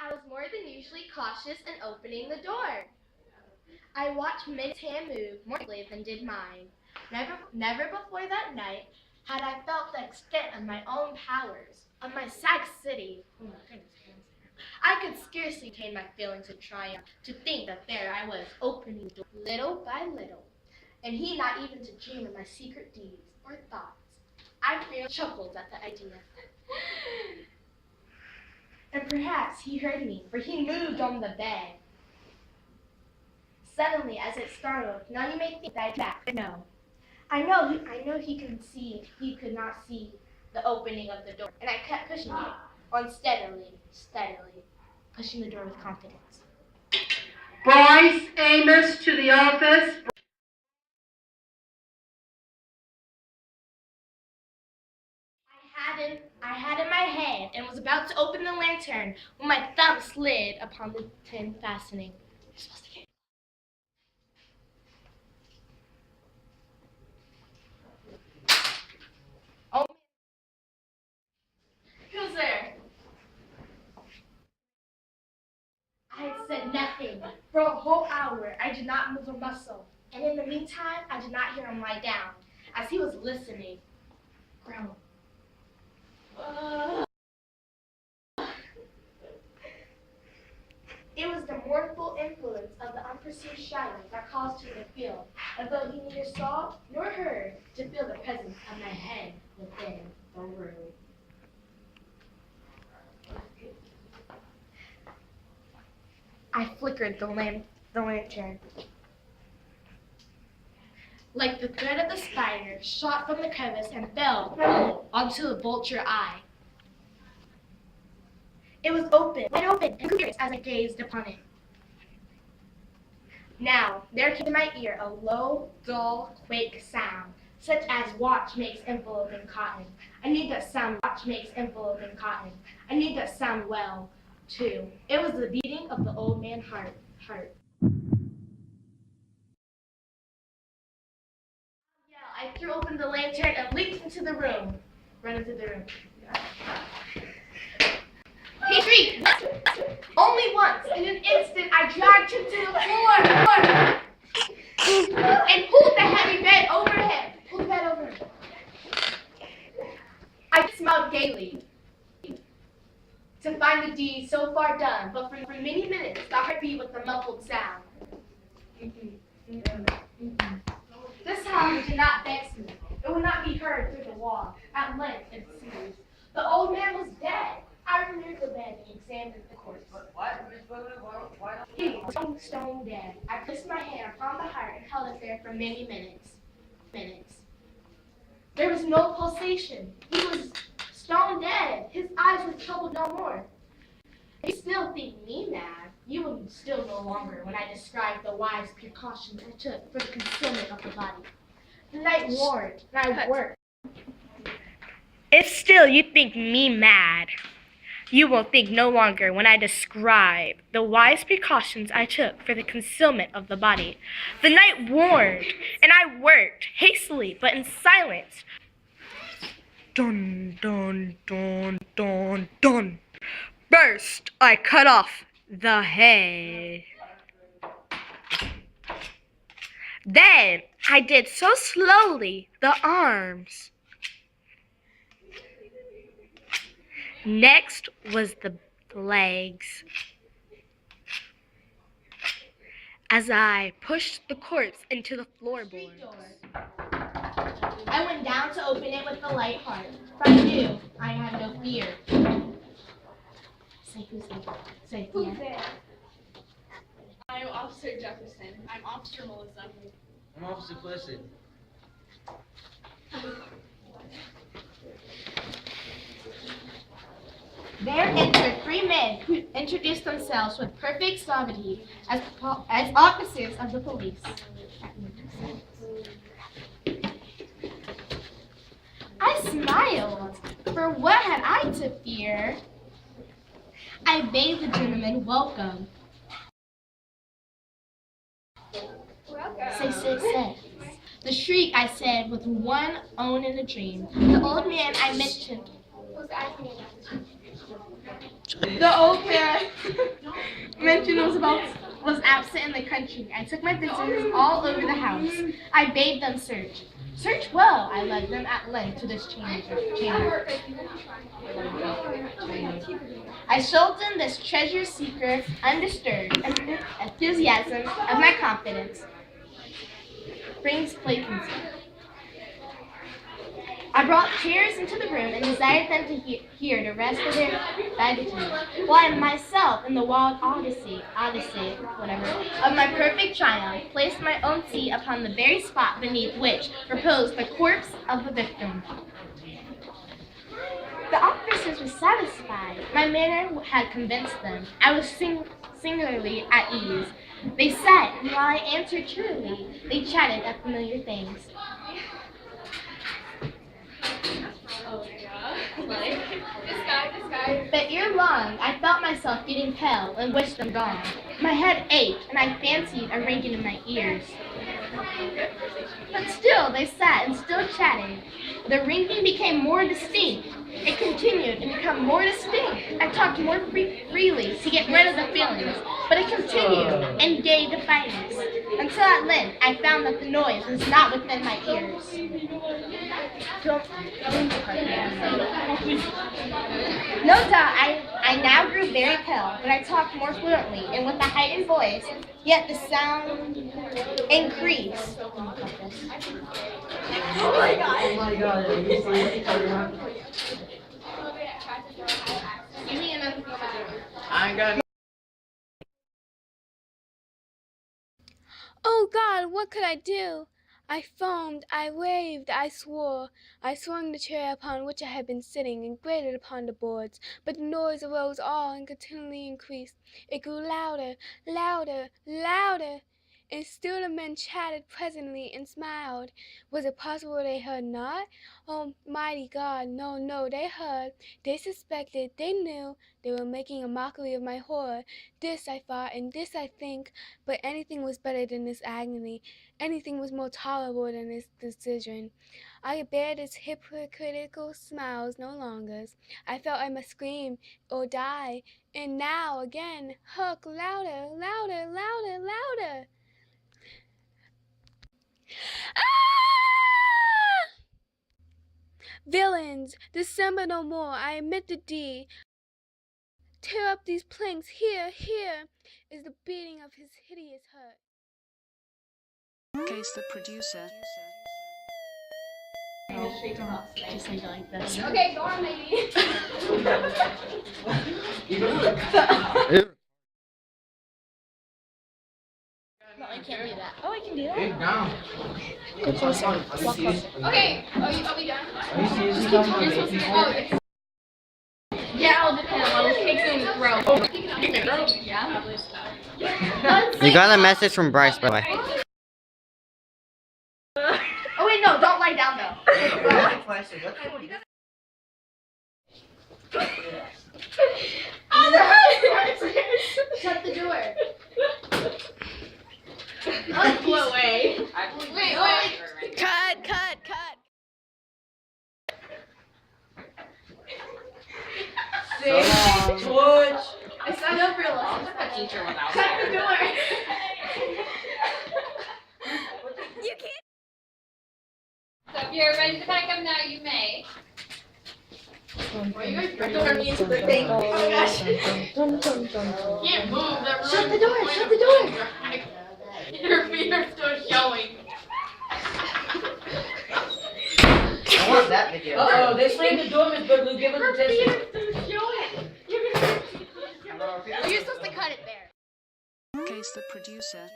I was more than usually cautious in opening the door. I watched Min's hand move more quickly than did mine. Never before that night had I felt the extent of my own powers, of my sagacity. Oh my goodness. I could scarcely contain my feelings of triumph to think that there I was, opening the door little by little, and he not even to dream of my secret deeds or thoughts. I fairly chuckled at the idea. And perhaps he heard me, for he moved on the bed. Suddenly, as it startled, now you may think that I back, but no. I know he could not see the opening of the door, and I kept pushing it on steadily, pushing the door with confidence. Boys, Amos, to the office. I had in my hand and was about to open the lantern when my thumb slid upon the tin fastening. You're supposed to get Oh, who's there? I had said nothing. For a whole hour, I did not move a muscle. And in the meantime, I did not hear him lie down, as he was listening. Groan. It was the mournful influence of the unperceived shadow that caused him to feel as though he neither saw nor heard, to feel the presence of my head within the room. I flickered the lantern. Like the thread of the spider, shot from the crevice and fell onto the vulture eye. It was open, wide open, and curious as I gazed upon it. Now, there came to my ear a low, dull, quake sound, such as watch makes envelope in cotton. I knew that sound, watch makes envelope in cotton. I knew that sound well, too. It was the beating of the old man's heart. I threw open the lantern and leaped into the room. Run into the room. He shrieked! Only once, in an instant, I dragged him to the floor and pulled the heavy bed over him. I smiled gaily to find the deed so far done, but for many minutes the heart beat with a muffled sound. This, however, did not vex me. It would not be heard through the wall. At length, it ceased. The old man was dead. I removed the bed and examined the corpse. He was stone dead. I placed my hand upon the heart and held it there for many minutes. There was no pulsation. He was stone dead. His eyes were troubled no more. If you still think me mad, you will still no longer when I describe the wise precautions I took for the concealment of the body. The night warned, and I worked. If still you think me mad, you will think no longer when I describe the wise precautions I took for the concealment of the body. The night warned, and I worked hastily, but in silence. Dun, dun, dun, dun, dun. First, I cut off the head. Then I did so slowly the arms. Next was the legs. As I pushed the corpse into the floorboards, I went down to open it with a light heart, for I knew I had no fear. Say who's there. Say who's there. I'm Officer Jefferson. I'm Officer Melissa. I'm Officer Blessed. There entered 3 men who introduced themselves with perfect suavity as officers of the police. I smiled, for what had I to fear? I bade the gentleman welcome. Say. The shriek I said with one own in a dream. The old man I mentioned. The old man mentioned was absent in the country. I took my visitors all over the house. I bade them search. Search well, I led them at length to this chamber. I showed them this treasure secret, undisturbed, enthusiasm of my confidence brings placency. I brought chairs into the room and desired them to hear the rest of their beatitude, while I myself, in the wild odyssey, of my perfect triumph, placed my own seat upon the very spot beneath which reposed the corpse of the victim. The officers were satisfied. My manner had convinced them. I was singularly at ease. They sat, and while I answered truly, they chatted of familiar things. But ere long, I felt myself getting pale and wished them gone. My head ached, and I fancied a ringing in my ears. But still they sat and still chatted. The ringing became more distinct. It continued to become more distinct. I talked more freely to get rid of the feelings, but it continued in gay defiance, until at length I found that the noise was not within my ears. No doubt I now grew very pale, but I talked more fluently and with a heightened voice, yet the sound increased. Oh my god. Are you serious? I ain't got Oh God, what could I do? I foamed, I raved, I swore. I swung the chair upon which I had been sitting and grated upon the boards, but the noise arose all and continually increased. It grew louder, louder, louder, and still the men chatted presently and smiled. Was it possible they heard not? Oh, mighty God, no, they heard, they suspected, they knew, they were making a mockery of my horror. This I thought, and this I think, but anything was better than this agony. Anything was more tolerable than this decision. I could bear this hypocritical smiles no longer. I felt I must scream or die. And now again, hark, louder, louder, louder, louder. Ah! Villains, dissemble no more, I admit the deed. Tear up these planks, here is the beating of his hideous heart. Case the producer. Just like this. Okay, go on, lady. No, I can't do that. Oh, I can do that. Hey, down. Go closer. Walk closer. Okay, are we done? Are you seriously talking about making Oh, yes. Yeah, I'll depend on what takes in the throat. Yeah. You got a message from Bryce, by the way. Oh wait, no, don't lie down though. Shut the door. Go away. Wait. Cut. George! I signed up for a lesson with the teacher without Shut the door. You can't. So if you're ready to pack up now, you may. Oh gosh. Can't move. Shut the door. Shut the door. Your feet are still showing. I want that video. Uh-oh, they slammed the door, Miss Boogaloo. Give us a tissue. You're supposed to cut it there. Case the producer.